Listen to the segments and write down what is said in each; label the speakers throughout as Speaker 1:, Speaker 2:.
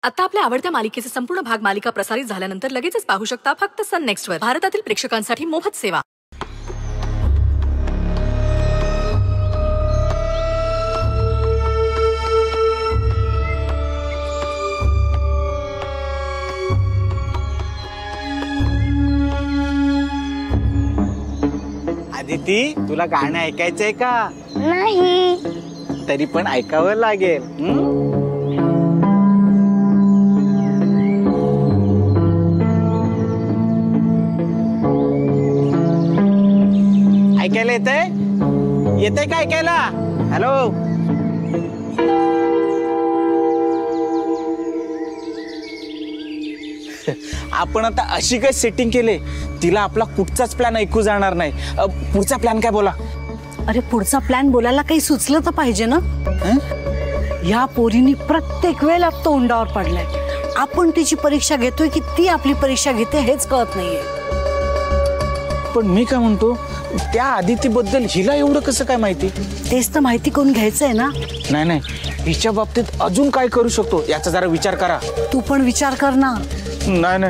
Speaker 1: आता आपल्या आवडत्या मालिकेचे संपूर्ण भाग मालिका प्रसारित झाल्यानंतर लगेचच पाहू शकता फक्त सन नेक्स्ट वर. भारतातील प्रेक्षकांसाठी मोफत सेवा.
Speaker 2: आदिती, तुला गाणं ऐकायचंय का?
Speaker 3: नाही.
Speaker 2: तरी पण ऐकावं लागेल. ऐकायला येतंय का ऐकायला? हॅलो. आपण आता अशी काय सेटिंग केले तिला आपला कुठचाच प्लॅन ऐकू जाणार नाही. पुढचा प्लॅन काय बोला?
Speaker 4: अरे पुढचा प्लॅन बोलायला काही सुचलं तर पाहिजे ना. या पोरीनी प्रत्येक वेळेला तोंडावर पडलाय. आपण तिची परीक्षा घेतोय की ती आपली परीक्षा घेते हेच कळत नाहीये.
Speaker 2: पण मी काय म्हणतो, त्या आदितीबद्दल हिला एवढं कसं काय माहिती?
Speaker 4: तेच तर माहिती करून घ्यायचंय ना.
Speaker 2: नाही, हिच्या बाबतीत अजून काय करू शकतो याचा जरा विचार करा.
Speaker 4: तू पण विचार कर ना.
Speaker 5: नाही,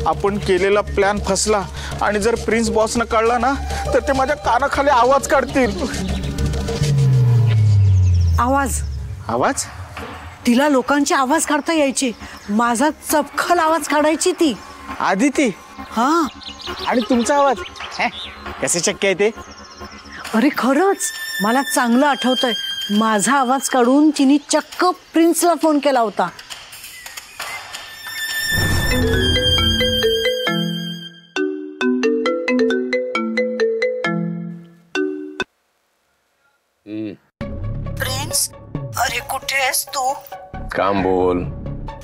Speaker 5: आपण केलेला प्लॅन फसला आणि जर प्रिन्स बॉसनं कळला ना तर ते माझ्या कानाखाली आवाज काढतील.
Speaker 2: आवाज?
Speaker 4: तिला लोकांचे आवाज काढता यायचे. माझा चपखल आवाज काढायची ती
Speaker 2: आदिती.
Speaker 4: हा.
Speaker 2: आणि तुमचा आवाज कसे शक्य आहे ते?
Speaker 4: अरे खरंच मला चांगलं आठवतंय. माझा आवाज काढून तिने चक्क प्रिन्सला फोन केला होता. प्रिन्स, अरे कुठे आहेस तू?
Speaker 6: काम बोल.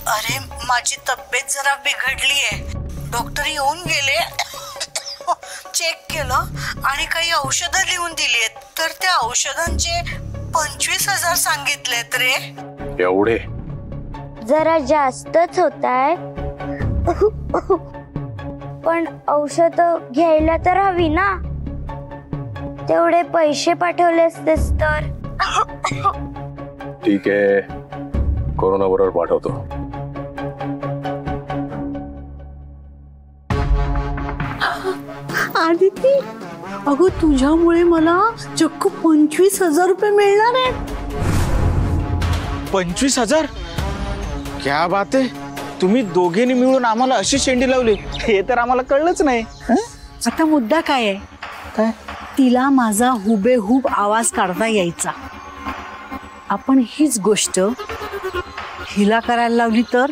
Speaker 4: अरे माझी तब्येत जरा बिघडली आहे. डॉक्टर येऊन गेले, चेक केलं आणि काही औषधं लिहून दिली आहेत. तर त्या औषधांचे 25,000 सांगितलेत रे.
Speaker 6: एवढे?
Speaker 3: जरा जास्तच होत आहे. पण औषध घ्यायला तर हवी ना. तेवढे पैसे पाठवले असतेस तर.
Speaker 6: ठीक आहे, कोरोना बरोबर पाठवतो.
Speaker 4: आदिती, अगं तुझ्यामुळे मला चक्क 25,000 रुपये मिळणार आहेत.
Speaker 2: 25,000? क्या बात आहे. तुम्ही दोघेंनी मिळून आम्हाला अशी शेंडी लावली हे तर आम्हाला कळलंच नाही.
Speaker 4: आता मुद्दा काय आहे?
Speaker 2: काय?
Speaker 4: तिला माझा हुबेहूब आवाज काढता यायचा. आपण हीच गोष्ट हिला करायला लावली तर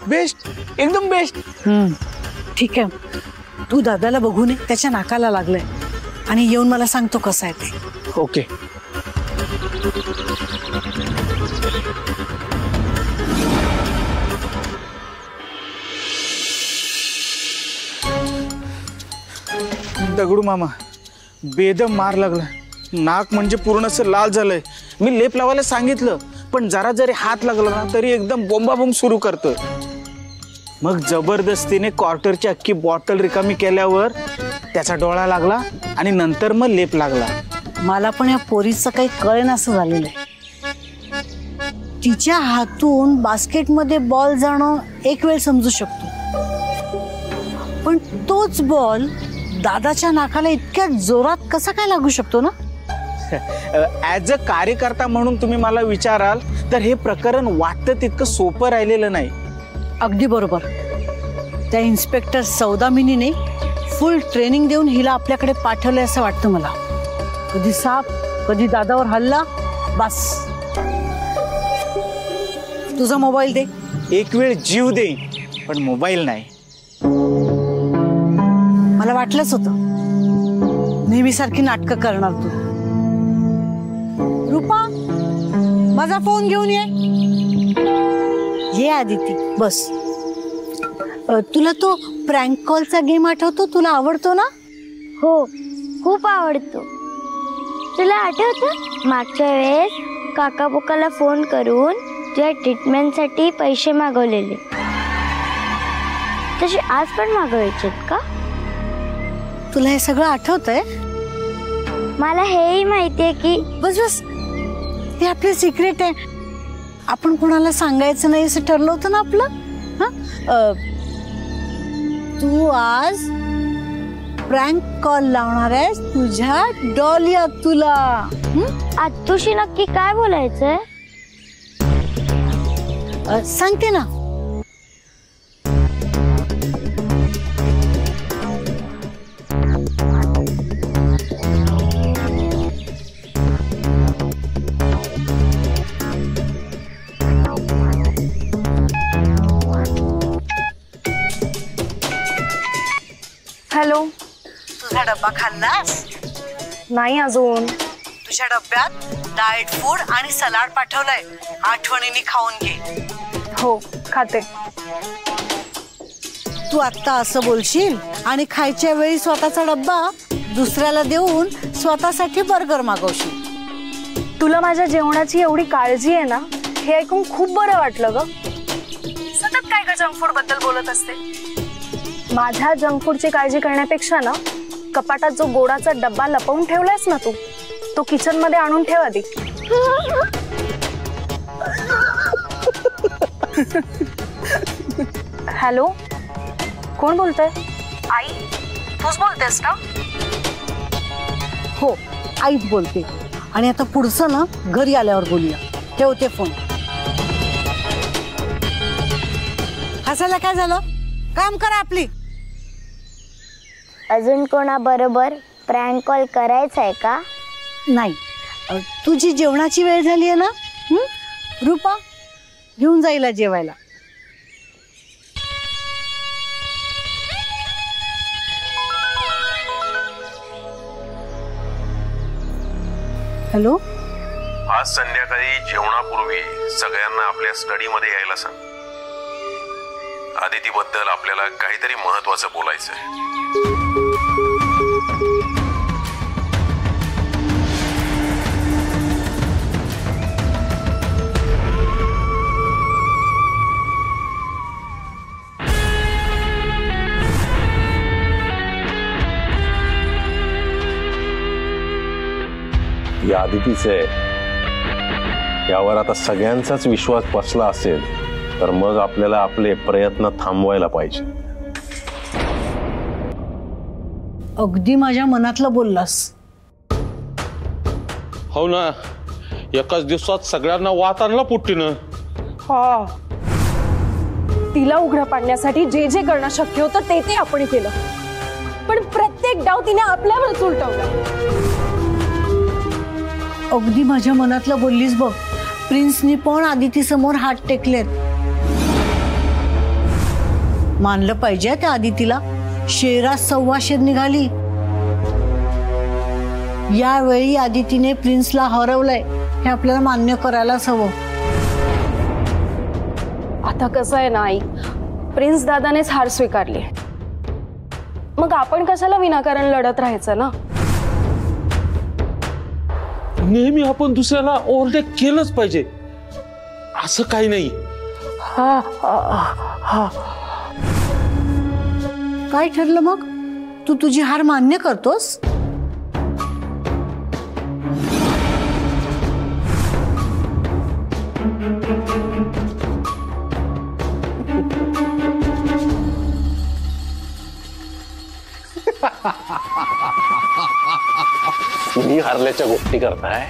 Speaker 2: बेस्ट, एकदम बेस्ट.
Speaker 4: ठीक आहे, तू दादाला बघून त्याच्या नाकाला लागलंय आणि येऊन मला सांगतो कसं आहे ते.
Speaker 2: ओके.
Speaker 5: दगडू मामा, बेदम मार लागला. नाक म्हणजे पूर्ण असं लाल झालंय.
Speaker 2: मी लेप लावायला सांगितलं पण जरा जरी हात लागला ना तरी एकदम बोंबाबोंब सुरू करतं. मग जबरदस्तीने क्वार्टरची अख्खी बॉटल रिकामी केल्यावर त्याचा डोळा लागला आणि नंतर मग लेप लागला.
Speaker 4: मला पण या पोरीचं काही कळेना असं झालेलं आहे. तिच्या हातून बास्केटमध्ये बॉल जाणं एक वेळ समजू शकतो, पण तोच बॉल दादाच्या नाकाला इतक्या जोरात कसा काय लागू शकतो ना?
Speaker 2: ऍज अ कार्यकर्ता म्हणून तुम्ही मला विचाराल तर हे प्रकरण वाटतं तितकं सोपं राहिलेलं नाही.
Speaker 4: अगदी बरोबर. त्या इन्स्पेक्टर सौदामिनीने फुल ट्रेनिंग देऊन हिला आपल्याकडे पाठवलंय असं वाटतं मला. कधी साप, कधी दादावर हल्ला. बस, तुझा मोबाईल दे.
Speaker 2: एक वेळ जीव दे पण मोबाईल नाही.
Speaker 4: मला वाटलंच होतं नेहमीसारखी नाटकं करणार तू. रूपा, माझा फोन घेऊन ये आदिती. बस. तुला तो प्रँक कॉलचा गेम आठवतो? तुला आवडतो ना?
Speaker 3: हो, खूप आवडतो. तुला आठवतं मागच्या वेळेस काका बुकाला फोन करून तुझ्या ट्रीटमेंटसाठी पैसे मागवलेले, तसे आज पण मागवायचे का?
Speaker 4: तुला हे सगळं आठवतंय?
Speaker 3: मला हेही माहितीये की
Speaker 4: बस बस, हे आपले सिक्रेट आहे. आपण कोणाला सांगायचं नाही असं ठरलं होतं ना आपलं. हा, तू आज प्रँक कॉल लावणार आहेस तुझ्या डॉली तुला.
Speaker 3: आत्तूशी नक्की काय बोलायचंय?
Speaker 4: सांगते ना.
Speaker 7: हॅलो.
Speaker 4: तुझा डब्बा खाल्लास?
Speaker 7: नाही अजून.
Speaker 4: तुझ्या डब्यात डाएट फूड आणि सलाड पाठवलंय, आठवणीने खाऊन घे.
Speaker 7: हो खाते.
Speaker 4: तू आता असं बोलशील आणि खायच्या वेळी स्वतःचा डब्बा दुसऱ्याला देऊन स्वतःसाठी बर्गर मागवशील.
Speaker 7: तुला माझ्या जेवणाची एवढी काळजी आहे ना, हे ऐकून खूप बरं वाटलं ग. सतत काय का जंक फूड बद्दल बोलत असते. माझ्या जंक फूडची काळजी करण्यापेक्षा ना, कपाटात जो गोडाचा डब्बा लपवून ठेवलायस ना तू, तो किचन मध्ये आणून ठेव आधी. हॅलो, कोण बोलतंय? आई, तूच बोलतेस का?
Speaker 4: हो, आईच बोलते. आणि आता पुढचं ना घरी आल्यावर बोलूया. ठेवते फोन. हसायला काय झालं? काम करा आपली.
Speaker 3: अजून कोणा बरोबर प्रँक कॉल करायचा आहे का?
Speaker 4: नाही, तुझी जेवणाची वेळ झाली आहे ना. रूपा घेऊन जाईला जेवायला. हॅलो.
Speaker 6: आज संध्याकाळी जेवणापूर्वी सगळ्यांना आपल्या स्टडीमध्ये यायला सांग. आदितीबद्दल आपल्याला काहीतरी महत्वाचं बोलायचं आहे. या आदितीचे यावर आता सगळ्यांचाच विश्वास बसला असेल तर मग आपल्याला आपले प्रयत्न थांबवायला पाहिजे.
Speaker 4: अगदी माझ्या मनातलं बोललास.
Speaker 8: हो ना, एकाच दिवसात सगळ्यांना वात आणला पुट्टीनं.
Speaker 7: हा, तिला उघडं पाडण्यासाठी जे जे करणं शक्य होतं ते आपण केलं, पण प्रत्येक डाव तिने आपल्यावरच उलटवला.
Speaker 4: अगदी माझ्या मनातलं बोललीस बघ. प्रिन्सनी पण आदिती समोर हात टेकलेत. मानलं पाहिजे त्या आदितीला. शेरात सव्वाशेर निघाली. यावेळी आदितीने प्रिन्सला हरवलंय हे आपल्याला मान्य करायलाच हवं.
Speaker 7: आता कसं आहे ना आई, प्रिन्स दादानेच हार स्वीकारली, मग आपण कशाला विनाकारण लढत राहायचं ना.
Speaker 8: नेहमी आपण दुसऱ्याला ओव्हरटेक केलंच पाहिजे असं काही नाही.
Speaker 4: काय ठरलं मग? तू तुझी हार मान्य करतोस?
Speaker 6: तुम्ही हरल्याच्या गोष्टी करताय.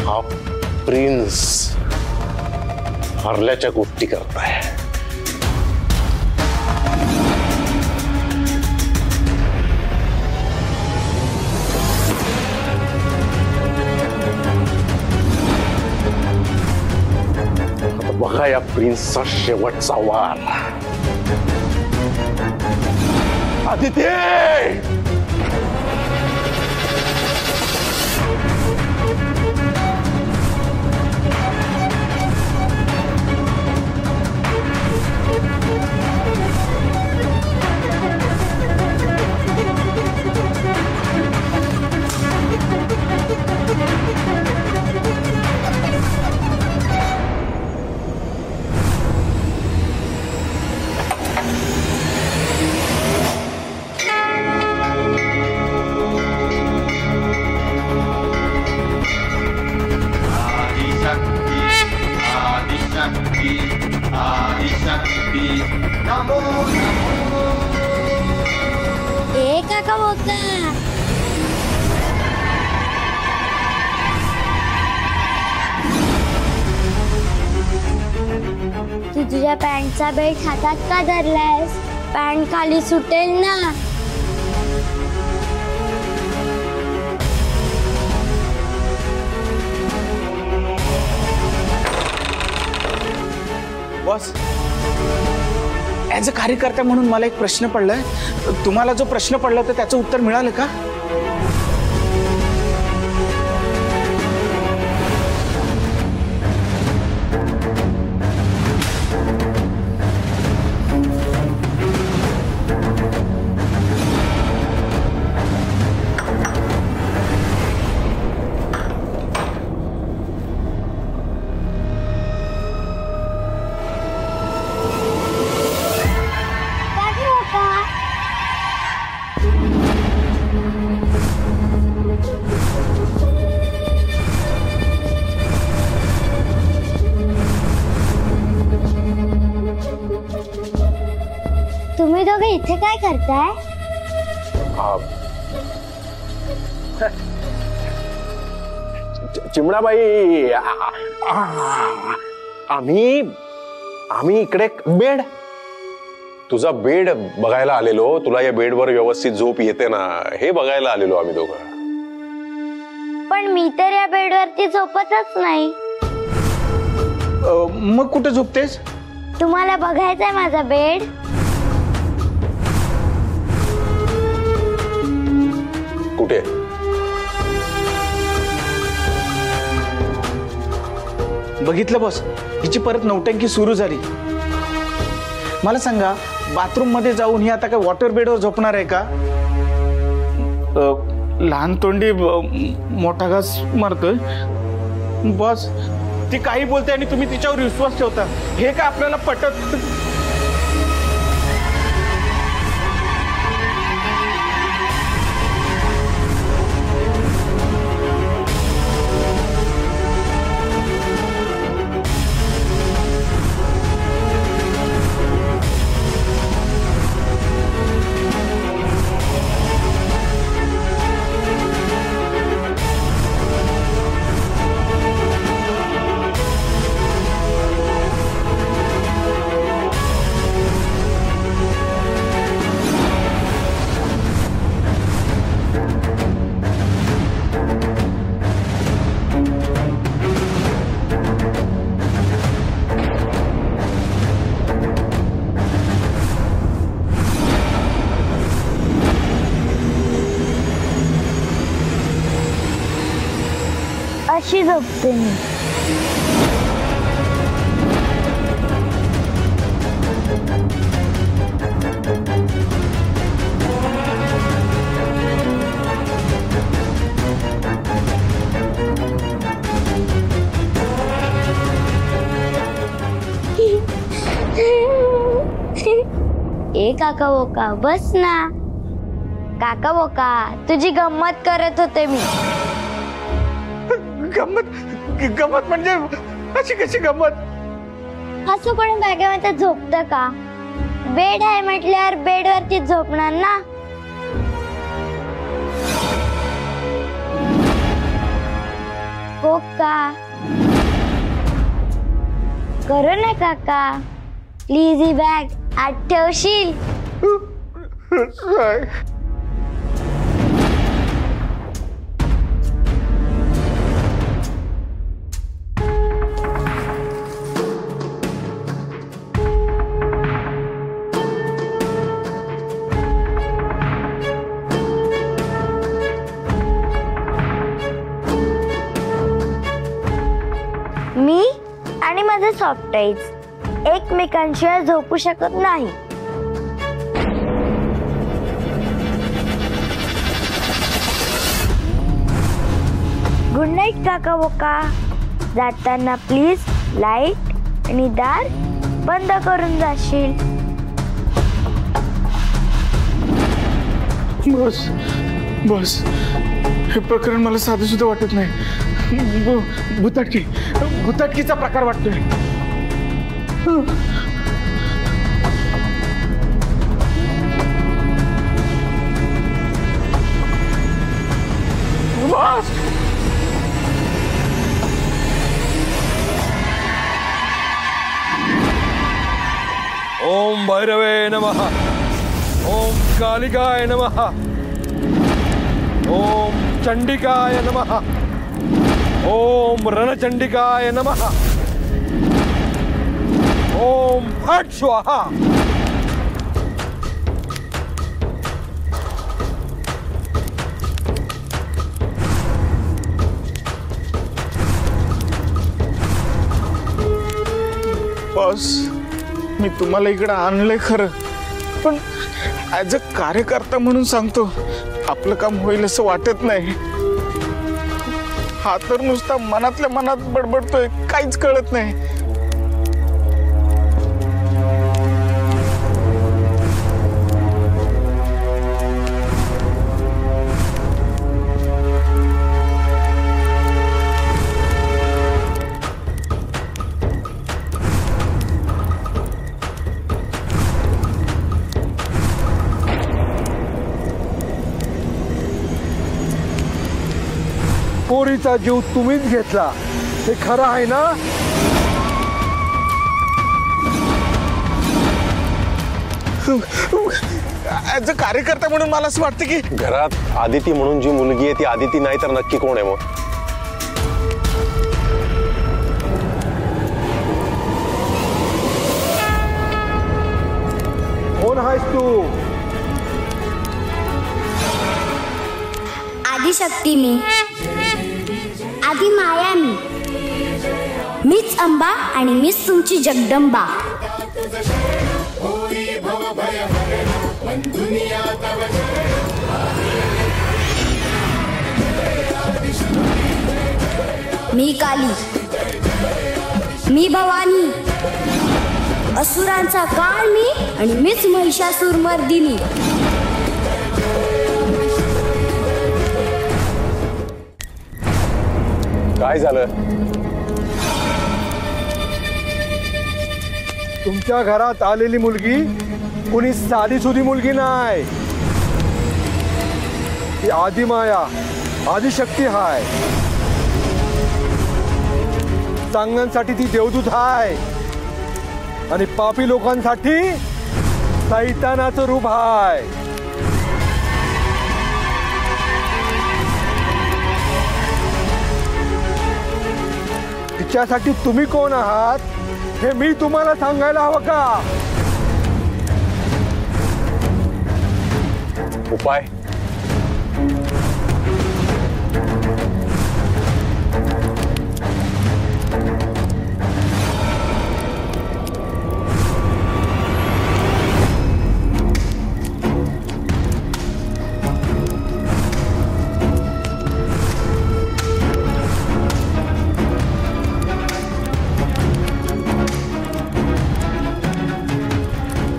Speaker 6: हा प्रिन्स हरल्याच्या गोष्टी करताय. बघा या प्रिन्सचा शेवटचा वार. आदिती,
Speaker 3: ए काका बोका, तू तुझ्या पॅन्टचा बेल्ट हातात का धरलायस? पॅन्ट खाली सुटेल ना.
Speaker 2: बॉस, ऍज अ कार्यकर्ता म्हणून मला एक प्रश्न पडलाय. तुम्हाला जो प्रश्न पडला तर त्याचं उत्तर मिळालं का?
Speaker 3: तुम्ही दोघे इथे काय करताय?
Speaker 6: चिमणाबाई, आम्ही इकडे बेड, तुझा बेड बघायला आलेलो. तुला या बेडवर व्यवस्थित झोप येते ना हे बघायला आलेलो आम्ही दोघं.
Speaker 3: पण मी तर या बेडवरती झोपतच नाही.
Speaker 2: मग कुठे झोपतेस?
Speaker 3: तुम्हाला बघायचंय माझा बेड?
Speaker 6: कुठे?
Speaker 2: बघितलं बॉस, हिची परत नौटंकी सुरू झाली. मला सांगा, बाथरूम मध्ये जाऊन ही आता काय वॉटर बेडवर झोपणार आहे का? लहान तोंडी मोठा घास मारतोय. बॉस, ती काही बोलते आणि तुम्ही तिच्यावर विश्वास ठेवता, हे का आपल्याला पटत?
Speaker 3: अशी झोपते मी. ए काका बोका, बस ना. काका बोका, तुझी गंमत करत होते मी.
Speaker 2: गमत म्हणजे अशी कशी गमत?
Speaker 3: असं पण बॅगेमध्ये झोपत का? बेड आहे म्हटल्यावर बेडवरती झोपणार ना. कोका करू ना काका, प्लीज ही बॅग आत ठेवशील? मी आणि माझे सॉफ्ट टॉयज एकमेकांशिवाय झोपू शकत नाही. गुड नाईट काका बोका. जाताना प्लीज लाईट आणि दार बंद करून जाशील.
Speaker 2: बस बस, हे प्रकरण मला साधं सुद्धा वाटत नाही. भुताटकीचा प्रकार वाटतोय.
Speaker 8: बॉस. ओम भैरवे नमः. ओम कालिकाय नमः. ओम चंडिकाय नमः. ओम रणचंडिकाय नमः. ओम फट स्वाहा.
Speaker 5: बॉस, मी तुम्हाला इकडे आणलंय खरं, पण ऍज अ कार्यकर्ता म्हणून सांगतो, आपलं काम होईल असं वाटत नाही. हा तर नुसता मनातल्या मनात बडबडतोय, काहीच कळत नाही.
Speaker 8: पोरीचा जीव तुम्हीच घेतला, हे खरं आहे ना?
Speaker 5: ऍज अ कार्यकर्ता म्हणून मला असं वाटतं की
Speaker 6: घरात आदिती म्हणून जी मुलगी आहे ती आदिती नाही तर नक्की कोण आहे मग?
Speaker 8: कोण आहेस तू?
Speaker 3: आदिशक्ती मी, आदि माया मीच अंबा आणि मीच तुमची जगदंबा. मी काली, मी भवानी, असुरांचा काळ मी आणि मीच महिषासूर मर्दिनी.
Speaker 6: काय झालं?
Speaker 8: तुमच्या घरात आलेली मुलगी कुणी साधी सुधी मुलगी नाही, ती आदिमाया, आदिशक्ती हाय. चांगल्यांसाठी ती देवदूत हाय आणि पापी लोकांसाठी सैतानाचं रूप हाय. तिच्यासाठी तुम्ही कोण आहात हे मी तुम्हाला सांगायला हवं का?
Speaker 6: उपाय?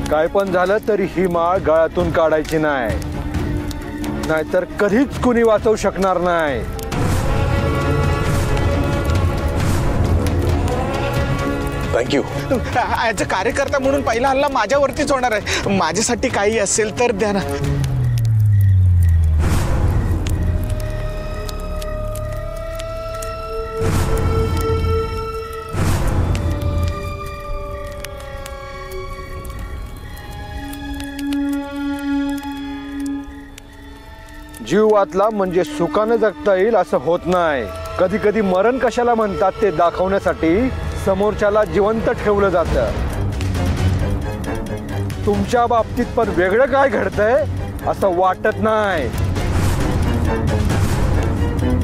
Speaker 8: काय पण झालं तरी ही माळ गळ्यातून काढायची नाही, नाहीतर कधीच कुणी वाचवू शकणार नाही.
Speaker 6: थँक्यू.
Speaker 5: ऍज अ कार्यकर्ता म्हणून पहिला हल्ला माझ्यावरतीच होणार आहे. माझ्यासाठी काही असेल तर द्या ना.
Speaker 8: जीव वाचला म्हणजे सुखानं जगता येईल असं होत नाही. कधी कधी मरण कशाला म्हणतात ते दाखवण्यासाठी समोरच्याला जिवंत ठेवलं जातं. तुमच्या बाबतीत पण वेगळं काय घडतंय असं वाटत नाही.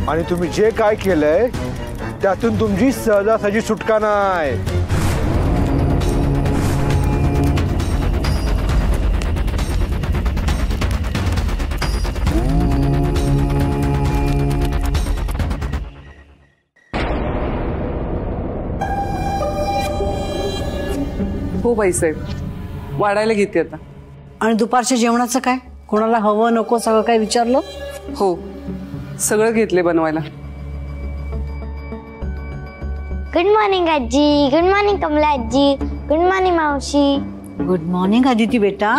Speaker 8: आणि तुम्ही जे काय केलंय त्यातून तुमची सहजासहजी सुटका नाही.
Speaker 9: हो बाईसाहेब, वाढायला घेते आता.
Speaker 10: आणि दुपारच्या जेवणाचं काय? कोणाला हवं नको सगळं काय विचारलं?
Speaker 9: हो, सगळं घेतले बनवायला.
Speaker 3: गुड मॉर्निंग आजी, गुड मॉर्निंग कमला आजी, गुड मॉर्निंग मावशी.
Speaker 10: गुड मॉर्निंग आदिती बेटा.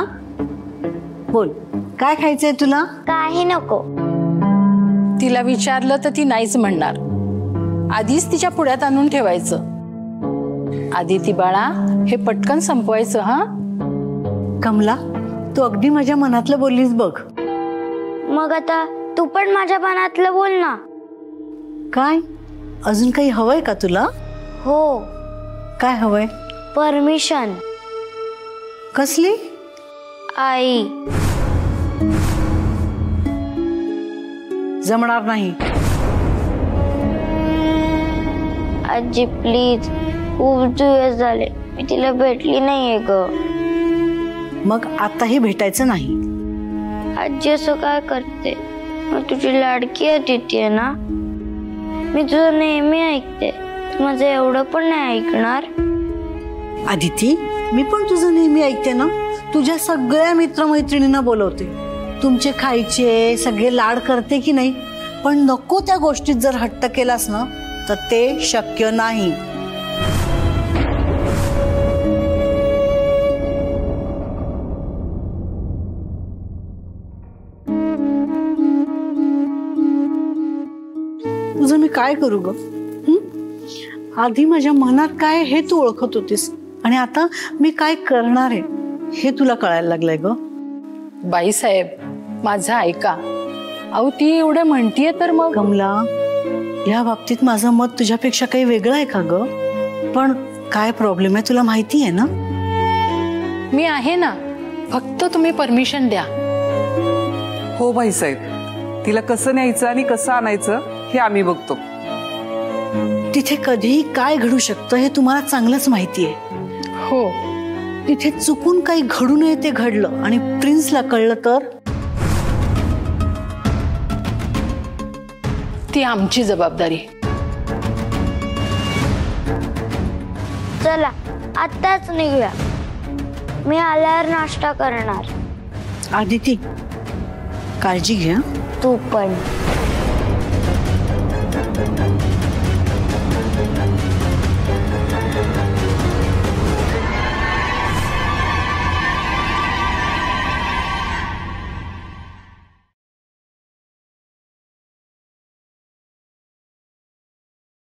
Speaker 10: बोल, काय खायचंय तुला?
Speaker 3: काही नको.
Speaker 10: तिला विचारलं तर ती नाहीच म्हणणार. आधीच तिच्या पुढ्यात आणून ठेवायचं. आदिती बाळा, हे पटकन संपवायचं. हा
Speaker 11: कमला, तू अगदी माझ्या मनातलं बोललीस बघ.
Speaker 3: मग आता तू पण माझ्या मनातलं बोल ना.
Speaker 11: काय अजून काही हवंय का तुला?
Speaker 3: हो.
Speaker 11: काय हवंय?
Speaker 3: परमिशन.
Speaker 11: कसली?
Speaker 3: आई.
Speaker 11: जमणार नाही.
Speaker 3: आजी प्लीज, खूप दिवस झाले मी तिला भेटली नाहीये ग.
Speaker 11: मग आताही भेटायचं नाही.
Speaker 3: आजी असं काय करते? मग तुझी लाडकी अदिती आहे ना, मी तुझं नेहमी ऐकते. तू माझं एवढं पण नाही ऐकणार?
Speaker 11: आदिती, मी पण तुझं नेहमी ऐकते ना. तुझ्या सगळ्या मित्रमैत्रिणींना बोलवते, तुमचे खायचे सगळे लाड करते की नाही. पण नको त्या गोष्टीत जर हट्ट केलास ना तर ते शक्य नाही. तुझं मी काय करू ग? आधी माझ्या मनात काय हे तू ओळखत होतीस, आणि आता मी काय करणार आहे हे तुला कळायला लागलंय ग.
Speaker 10: बाईसाहेब, माझं ऐका. अहो, ती एवढं म्हणतीये तर मग.
Speaker 11: कमला, या बाबतीत माझं मत तुझ्यापेक्षा काही वेगळं आहे का ग? पण काय प्रॉब्लेम आहे तुला माहिती आहे ना?
Speaker 10: मी आहे ना, फक्त तुम्ही परमिशन द्या.
Speaker 9: हो बाईसाहेब, तिला कसं न्यायचं आणि कसं आणायचं हे आम्ही बघतो.
Speaker 11: तिथे कधीही काय घडू शकतं हे तुम्हाला चांगलंच माहिती आहे.
Speaker 10: हो,
Speaker 11: तिथे चुकून काही घडू नये ते घडलं आणि प्रिन्सला कळलं तर?
Speaker 10: ती आमची जबाबदारी.
Speaker 3: चला आत्ताच निघूया. मी आल्यावर नाश्ता करणार.
Speaker 11: आदिती, काळजी घ्या.
Speaker 3: तू पण.